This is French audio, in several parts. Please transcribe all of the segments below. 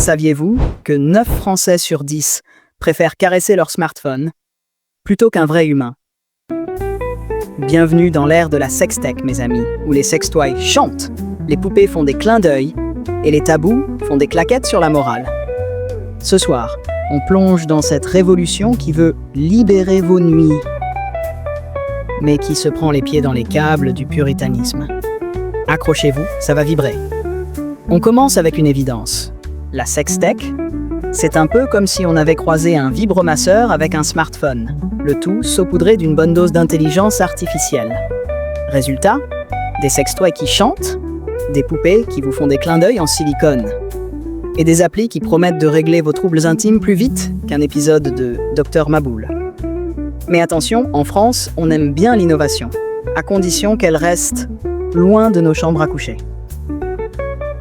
Saviez-vous que 9 Français sur 10 préfèrent caresser leur smartphone plutôt qu'un vrai humain? Bienvenue dans l'ère de la sextech, mes amis, où les sextoys chantent, les poupées font des clins d'œil et les tabous font des claquettes sur la morale. Ce soir, on plonge dans cette révolution qui veut libérer vos nuits, mais qui se prend les pieds dans les câbles du puritanisme. Accrochez-vous, ça va vibrer. On commence avec une évidence. La sextech, c'est un peu comme si on avait croisé un vibromasseur avec un smartphone, le tout saupoudré d'une bonne dose d'intelligence artificielle. Résultat, des sextoys qui chantent, des poupées qui vous font des clins d'œil en silicone, et des applis qui promettent de régler vos troubles intimes plus vite qu'un épisode de Dr Maboul. Mais attention, en France, on aime bien l'innovation, à condition qu'elle reste loin de nos chambres à coucher.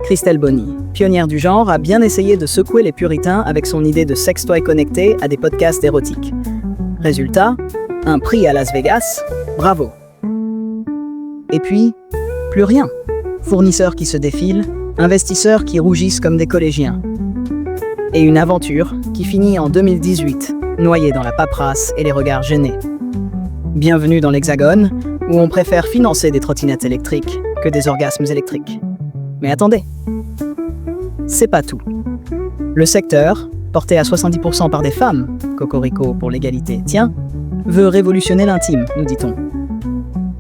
Christelle Bonny, pionnière du genre, a bien essayé de secouer les puritains avec son idée de sextoy connecté à des podcasts érotiques. Résultat, un prix à Las Vegas, bravo. Et puis, plus rien. Fournisseurs qui se défilent, investisseurs qui rougissent comme des collégiens. Et une aventure qui finit en 2018, noyée dans la paperasse et les regards gênés. Bienvenue dans l'Hexagone, où on préfère financer des trottinettes électriques que des orgasmes électriques. Mais attendez, c'est pas tout. Le secteur, porté à 70% par des femmes, cocorico pour l'égalité, tiens, veut révolutionner l'intime, nous dit-on.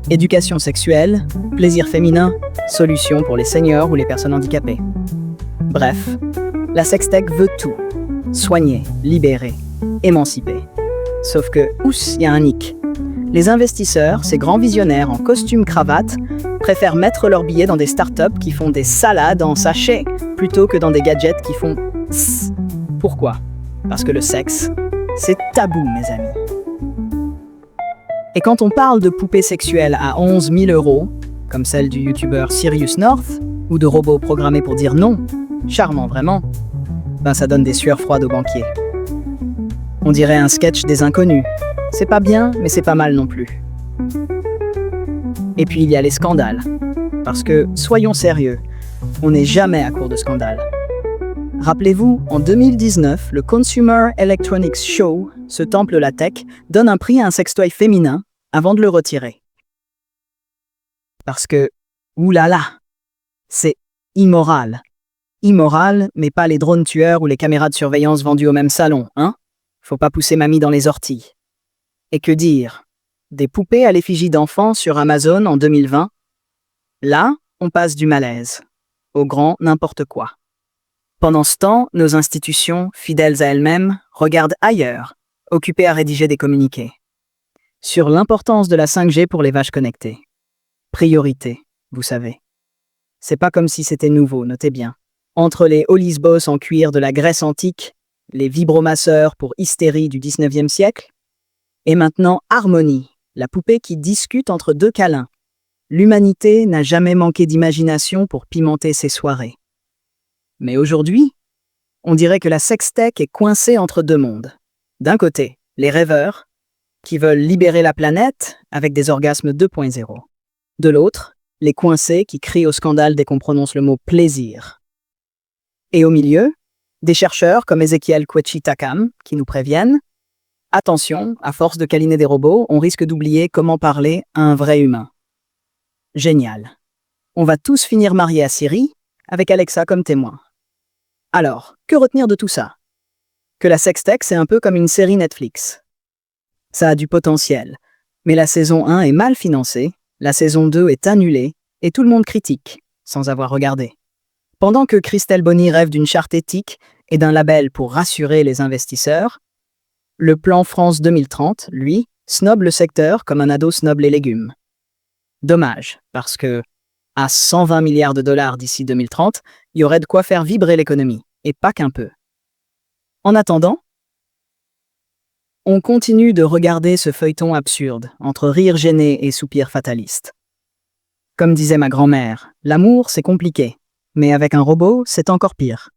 Éducation sexuelle, plaisir féminin, solutions pour les seniors ou les personnes handicapées. Bref, la sextech veut tout. Soigner, libérer, émanciper. Sauf que, oups, il y a un hic. Les investisseurs, ces grands visionnaires en costume-cravate, préfèrent mettre leurs billets dans des startups qui font des salades en sachet, plutôt que dans des gadgets qui font tss. Pourquoi? Parce que le sexe, c'est tabou, mes amis. Et quand on parle de poupées sexuelles à 11 000 €, comme celle du youtubeur Sirius North, ou de robots programmés pour dire non, charmant vraiment, ben ça donne des sueurs froides aux banquiers. On dirait un sketch des inconnus. C'est pas bien, mais c'est pas mal non plus. Et puis il y a les scandales. Parce que, soyons sérieux, on n'est jamais à court de scandales. Rappelez-vous, en 2019, le Consumer Electronics Show, ce temple de la tech, donne un prix à un sextoy féminin avant de le retirer. Parce que, oulala, c'est immoral. Immoral, mais pas les drones tueurs ou les caméras de surveillance vendues au même salon, hein? Faut pas pousser mamie dans les orties. Et que dire? Des poupées à l'effigie d'enfants sur Amazon en 2020? Là, on passe du malaise au grand n'importe quoi. Pendant ce temps, nos institutions, fidèles à elles-mêmes, regardent ailleurs, occupées à rédiger des communiqués. Sur l'importance de la 5G pour les vaches connectées. Priorité, vous savez. C'est pas comme si c'était nouveau, notez bien. Entre les Hollis Boss en cuir de la Grèce antique, les vibromasseurs pour hystérie du 19e siècle, et maintenant Harmony, la poupée qui discute entre deux câlins. L'humanité n'a jamais manqué d'imagination pour pimenter ses soirées. Mais aujourd'hui, on dirait que la sextech est coincée entre deux mondes. D'un côté, les rêveurs, qui veulent libérer la planète avec des orgasmes 2.0. De l'autre, les coincés qui crient au scandale dès qu'on prononce le mot « plaisir ». Et au milieu, des chercheurs comme Ezekiel Quechi-Takam qui nous préviennent « Attention, à force de câliner des robots, on risque d'oublier comment parler à un vrai humain. » Génial. On va tous finir mariés à Siri, avec Alexa comme témoin. Alors, que retenir de tout ça? Que la sextech, c'est un peu comme une série Netflix. Ça a du potentiel, mais la saison 1 est mal financée, la saison 2 est annulée, et tout le monde critique, sans avoir regardé. Pendant que Christelle Bonny rêve d'une charte éthique et d'un label pour rassurer les investisseurs, le plan France 2030, lui, snobe le secteur comme un ado snobe les légumes. Dommage, parce que, à 120 milliards de dollars d'ici 2030, il y aurait de quoi faire vibrer l'économie, et pas qu'un peu. En attendant, on continue de regarder ce feuilleton absurde, entre rire gêné et soupir fataliste. Comme disait ma grand-mère, l'amour c'est compliqué, mais avec un robot c'est encore pire.